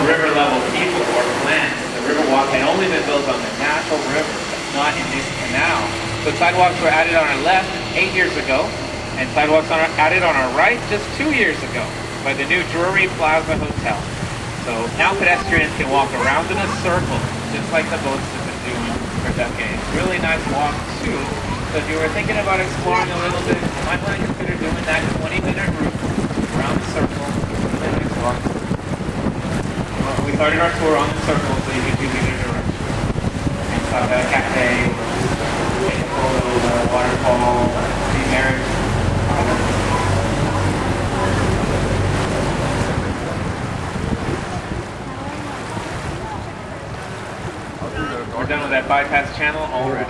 river level people or Glen, the Riverwalk had only been built on the natural river, not in this canal. So sidewalks were added on our left 8 years ago, and sidewalks added on our right just 2 years ago by the new Drury Plaza Hotel. So now pedestrians can walk around in a circle, just like the boats have been doing for decades. Really nice walk too. So if you were thinking about exploring a little bit, you might want to consider doing that 20-minute route around the circle. Really nice walk. We started our tour on the circle, so you can do either direction. And saw the cafe, a little waterfall, the marriage. We're done with that bypass channel already.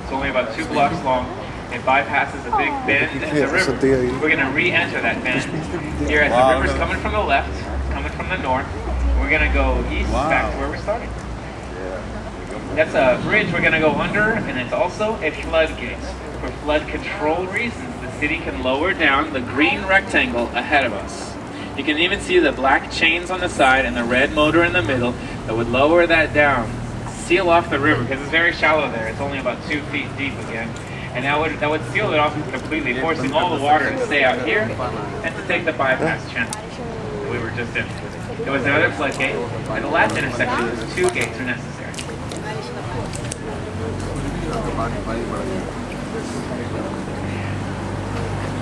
It's only about 2 blocks long. It bypasses a big bend in the river. We're going to re-enter that bend here as the river's coming from the left, coming from the north. We're going to go east back to where we started. That's a bridge we're going to go under, and it's also a floodgate. For flood control reasons, the city can lower down the green rectangle ahead of us. You can even see the black chains on the side and the red motor in the middle that would lower that down, seal off the river, because it's very shallow there. It's only about 2 feet deep again. And that would seal it off completely, forcing all the water to stay out here and to take the bypass channel that we were just in. There was another floodgate. At the last intersection, there's 2 gates are necessary.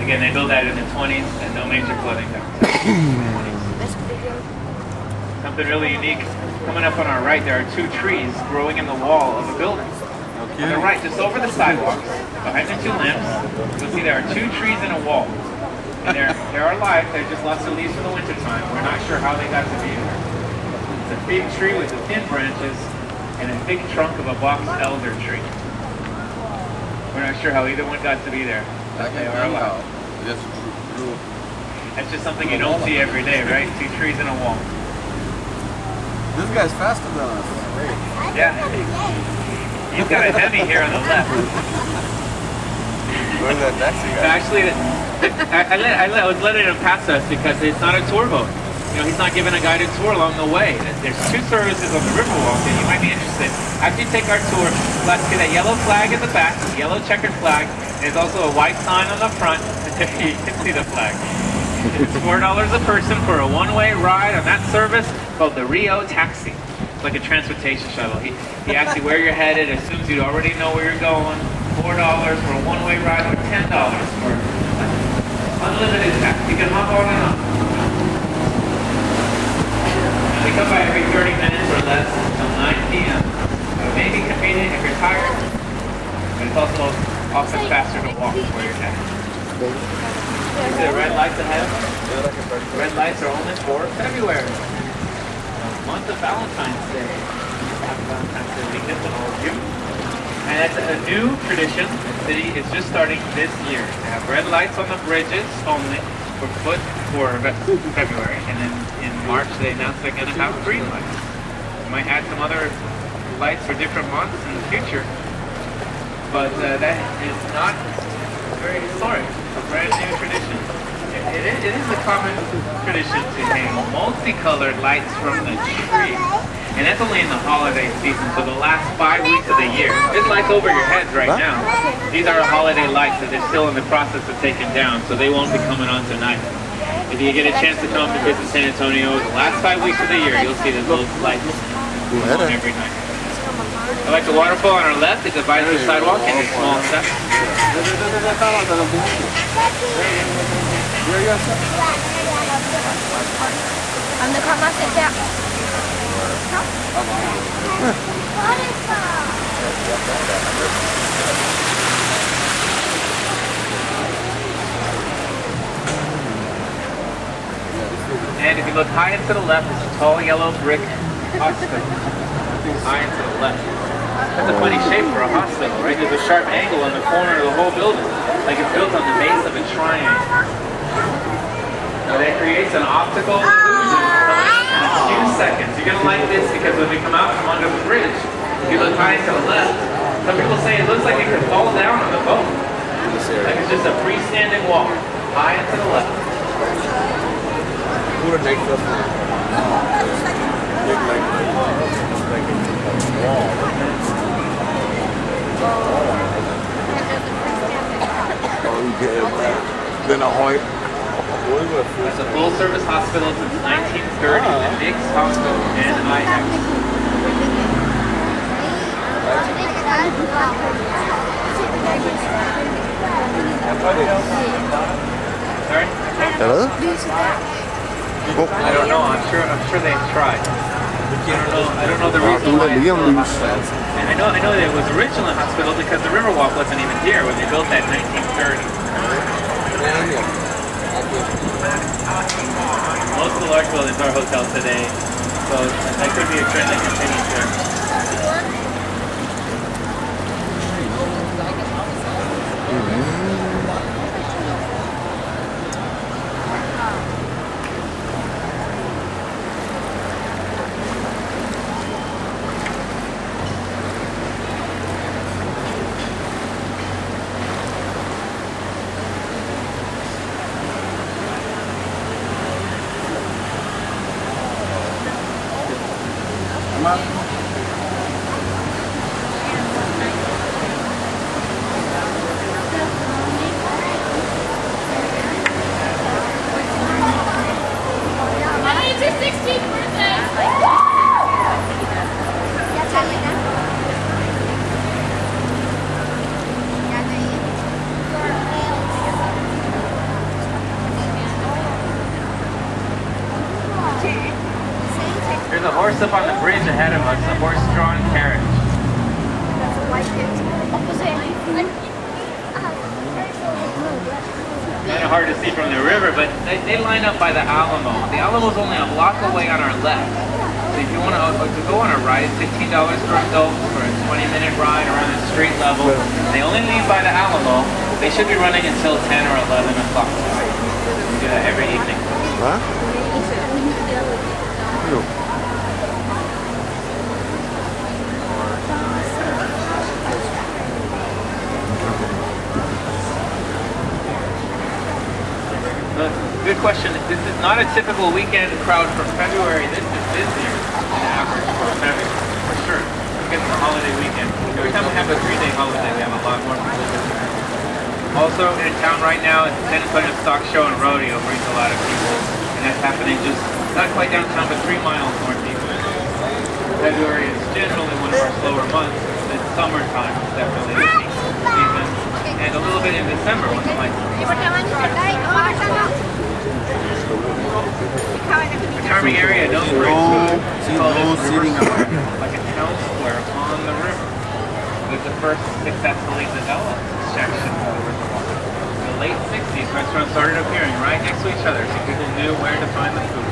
Again, they built that in the 20s and no major flooding down there. Something really unique. Coming up on our right, there are 2 trees growing in the wall of a building. Okay. On the right, just over the sidewalks, behind the 2 lamps, you'll see there are 2 trees in a wall. And they're alive, they're just lost of leaves for the winter time. We're not sure how they got to be there. It's a big tree with the thin branches and a big trunk of a box elder tree. We're not sure how either one got to be there, but they are alive. That's just something you don't see every day, right? 2 trees in a wall. This guy's faster than us. Yeah. You've got a Hemi here on the left. Where's that taxi guy? Actually, I was letting him pass us because it's not a tour boat. You know, he's not giving a guided tour along the way. There's 2 services on the Riverwalk that you might be interested. After you take our tour, let's see that yellow flag at the back, yellow checkered flag. There's also a white sign on the front. You can see the flag. It's $4 a person for a one-way ride on that service called the Rio Taxi. It's like a transportation shuttle. He asks you where you're headed, assumes you already know where you're going. $4 for a one-way ride, or $10 for unlimited taxi. You can hop on and off. And they come by every 30 minutes or less until 9 p.m. It may be convenient if you're tired, but it's also often faster to walk where you're headed. You see the red lights ahead? The red lights are only for February. The month of Valentine's Day. Happy Valentine's Day weekend to all of you. And that's a new tradition. The city is just starting this year. They have red lights on the bridges only for February. And then in March they announced they're going to have green lights. We might add some other lights for different months in the future. But that is not very historic. It's a brand new tradition. It is a common tradition to hang multicolored lights from the tree. And that's only in the holiday season, so the last 5 weeks of the year. There's lights over your heads right now. These are holiday lights that they're still in the process of taking down, so they won't be coming on tonight. If you get a chance to come to visit San Antonio, the last 5 weeks of the year, you'll see those lights on every night. I like the waterfall on our left. It divides the sidewalk into small steps. And if you look high and to the left, it's a tall yellow brick hospital. High and to the left. That's a funny shape for a hospital, right? There's a sharp angle on the corner of the whole building, like it's built on the base of a triangle. Now that creates an optical illusion in a few seconds. You're going to like this because when we come out from under the bridge, if you look high to the left, some people say it looks like it could fall down on the boat. Like it's just a freestanding wall, high and to the left. Then a Hoyt. It's a full-service hospital since 1930. The Mix Hospital and IX. Sorry? Hello? I don't know. I'm sure they've tried. I don't know the reason why. And I know that it was originally a hospital because the Riverwalk wasn't even here when they built that in 1930. Most of the large buildings are hotels today, so that could be a trend that continues here. There's a horse up on the bridge ahead of us, a horse-drawn carriage. Kind of hard to see from the river, but they line up by the Alamo. The Alamo's only a block away on our left. So if you want to go on a ride, it's $15 per adult for a 20-minute ride around the street level. They only leave by the Alamo. They should be running until 10 or 11 o'clock. We do that every evening. Huh? No. Good question. This is not a typical weekend crowd for February. This is busier than average for February, for sure. Because it's a holiday weekend. Every time we have a 3-day holiday, we have a lot more people visiting. Also in town right now is the San Antonio Stock Show and Rodeo brings a lot of people. And that's happening just not quite downtown, but 3 miles northeast. February is generally one of our slower months. It's summertime, it's definitely the peak season. And a little bit in December when the lights a charming area known for its food. It's called like a town square on the river. It was the first successfully developed section of the Riverwalk. In the late 60s, restaurants started appearing right next to each other so people knew where to find the food.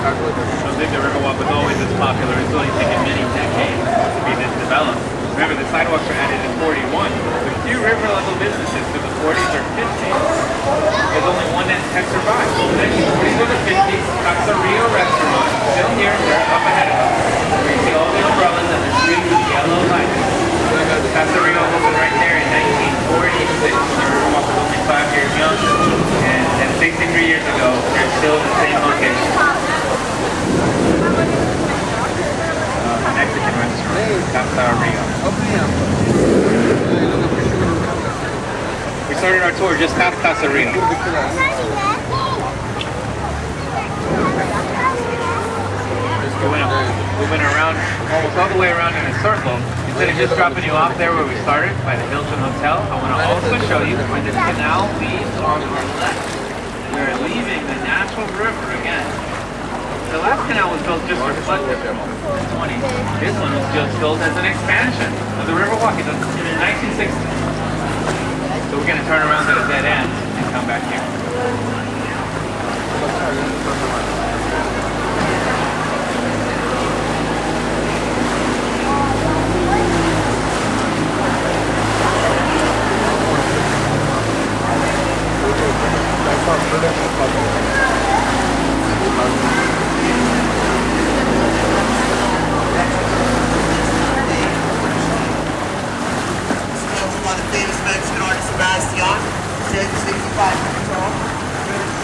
I don't think the Riverwalk was always as popular. It's only taken many decades to be this developed. Remember, the sidewalks were added in 41. But few river-level businesses through the 40s or 50s. There's only one that has survived. The 1940s or the 50s, Casa Rio restaurant, still here, they're up ahead of us. Where you see all the umbrellas and the street with yellow lights. Casa Rio opened right there in 1946. The Riverwalk was only 5 years young. And 63 years ago, they're still in the same location. Mexican restaurant, Casa Rio. We started our tour just past Casa Rio. We went around, almost all the way around in a circle. Instead of just dropping you off there where we started, by the Hilton Hotel, I want to also show you where this canal leads on our left. We're leaving the natural river again. The last canal was built just for flood control in the 20s. This one was just built as an expansion of the Riverwalk in the 1960s. So we're going to turn around to the dead end and come back here. Sebastian, 65 feet tall.